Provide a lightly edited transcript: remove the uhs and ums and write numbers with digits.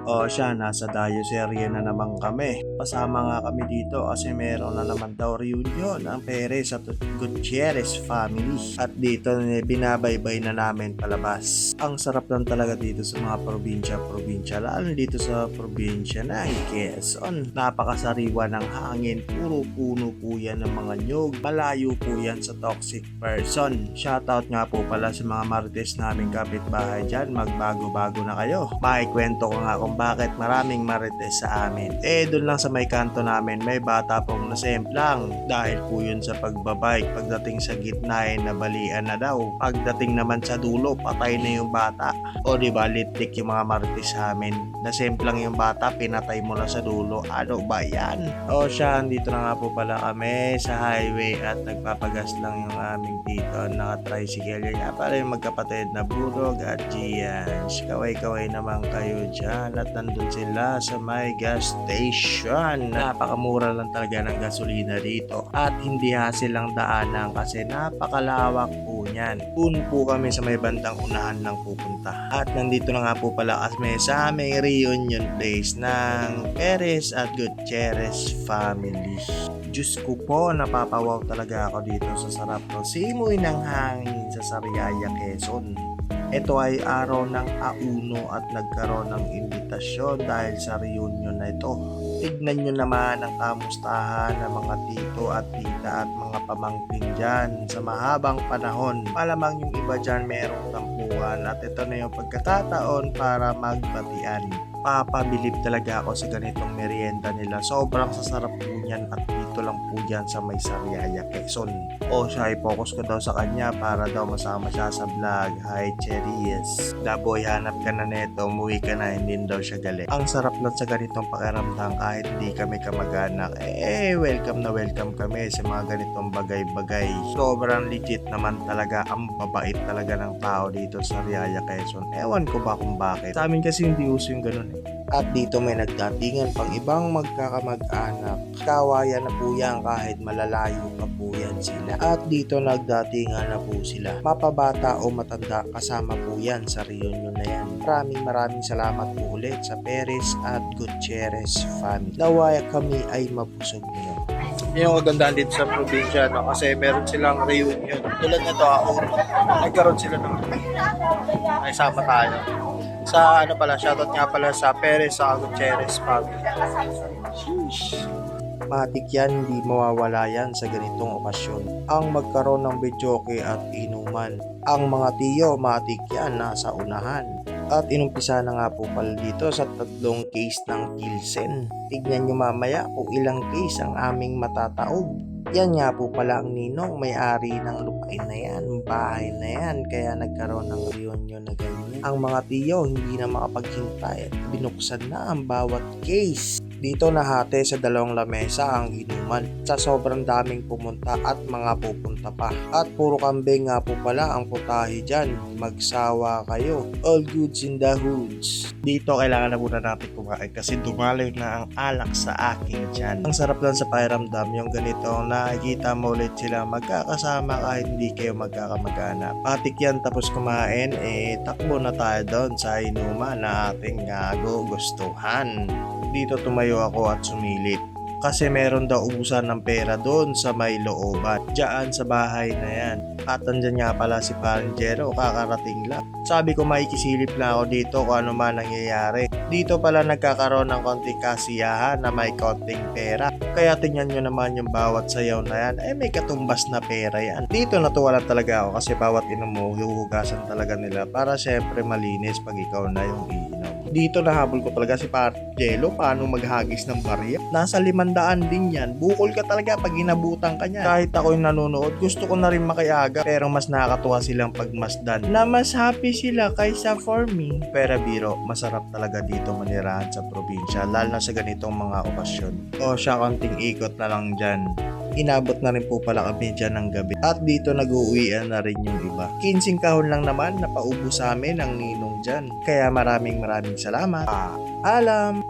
O siya, nasa Dayo serye na naman kami. Pasama nga kami dito kasi meron na naman daw reunion ang Perez at Gutierrez family. At dito binabaybay na namin palabas. Ang sarap lang talaga dito sa mga probinsya, lalo dito sa probinsya ng Quezon. Napakasariwa ng hangin, puro puno po yan ng mga nyug. Malayo po yan sa toxic person. Shoutout nga po pala sa mga marites naming kapitbahay dyan. Magbago-bago na kayo. Makikwento ko nga kung bakit maraming marites sa amin. Doon lang sa may kanto namin, may bata pong nasemplang dahil po yun sa pagbabike. Pagdating sa gitna ay nabalian na daw. Pagdating naman sa dulo, patay na yung bata. O diba, litik yung mga marites sa amin. Nasemplang yung bata, pinatay mo na sa dulo. Ano ba yan? O siya, dito na nga po pala kami sa highway at nagpapagas lang yung aming tito. Naka-tricycle yan nga pala yung magkapatid na Burog at Gians. Kaway-kaway naman kayo dyan at nandun sila sa may gas station. Napakamura lang talaga ng gasolina dito at hindi hassle lang daanan kasi napakalawak po niyan. Doon po kami sa may bandang unahan lang pupunta. At nandito na nga po pala kami sa may reunion place ng Perez at Gutierrez family. Diyos ko po, napapawaw talaga ako dito sa sarap ng simoy ng hangin sa Sariaya, Quezon. Ito ay araw ng auno at nagkaroon ng imbitasyon dahil sa reunion na ito. Tignan nyo naman ang kamustahan ng mga tito at tita at mga pamangkin dyan sa mahabang panahon. Malamang yung iba dyan merong tampuhan at ito na yung pagkakataon para magbatian. Papabilib talaga ako sa ganitong merienda nila. Sobrang sasarap po niyan at dito lang po yan sa may Sariaya, Quezon. O siya, i-focus ko daw sa kanya para daw masama siya sa vlog. Hi, Cheries. Daboy, hanap ka na neto. Umuwi ka na, hindi daw siya galit. Ang sarap lang sa ganitong pakiramdam kahit hindi kami kamag-anak. Welcome na welcome kami sa mga ganitong bagay-bagay. Sobrang legit naman talaga. Ang babait talaga ng tao dito sa Sariaya, Quezon. Ewan ko ba kung bakit. Sa amin kasi hindi uso yung ganun. At dito may nagdatingan pang ibang magkakamag-anak. Kawayan na po yan kahit malalayo pa po yan sila. At dito nagdatingan na po sila. Mapabata o matanda kasama po yan sa reunion na yan. Maraming salamat po ulit sa Perez at Gutierrez family. Nawaya kami ay mabusog nyo. Yung kagandahan dito sa probinsya, no? Kasi meron silang reunion. Tulad nito, nagkaroon sila ng ay sama tayo. Sa ano pala, shoutout nga pala sa Perez sa Gutierrez family. Sheesh. Matik yan, hindi mawawala yan sa ganitong okasyon. Ang magkaroon ng videoke at inuman. Ang mga tiyo, matik yan, nasa unahan. At inumpisa na nga po pala dito sa 3 case ng Pilsen. Tignan nyo mamaya kung ilang case ang aming matataob. Yan nga po pala ang ninong, may-ari ng lupain na yan, bahay na yan, kaya nagkaroon ng reunion na ganyan. Ang mga tiyo hindi na makapaghintay at binuksan na ang bawat case. Dito nahati sa 2 lamesa ang inuman sa sobrang daming pumunta at mga pupunta pa. At puro kambing nga po pala ang putahe dyan. Magsawa kayo. All goods in the hoods. Dito kailangan na muna natin kumain kasi dumaloy na ang alak sa aking tiyan. Ang sarap lang sa pakiramdam yung ganito, nakikita mo ulit sila magkakasama kahit hindi kayo magkakamag-anak. Patik yan tapos kumain, takbo na tayo doon sa inuman na ating gugustuhan. Dito tumayo ako at sumilip kasi meron daw ubusan ng pera doon sa may looban diyan sa bahay na yan. At andyan nga pala si Paranjero, kakarating lang. Sabi ko maikisilip na ako dito kung ano man nangyayari. Dito pala nagkakaroon ng konting kasiyahan na may konting pera. Kaya tingnan nyo naman yung bawat sayaw na yan, may katumbas na pera yan. Dito natuwa lang talaga ako kasi bawat inom mo, huhugasan talaga nila para syempre malinis pag ikaw na yung iinom. Dito nahabol ko talaga si Paranjero paano maghagis ng barya. Nasa 500 din yan. Bukol ka talaga pag inabutan ka niyan. Kahit ako'y nanonood, gusto ko na rin makiaga. Pero mas nakakatuwa silang pagmasdan na mas happy sila kaysa for me. Pero biro, masarap talaga dito manirahan sa probinsya, lalo na sa ganitong mga okasyon. O siya, konting ikot na lang dyan. Inabot na rin po pala kami dyan ng gabi. At dito nag-uwian na rin yung iba. 15 kahon lang naman napaubo sa amin ang ninong dyan. Kaya maraming salamat. Alam!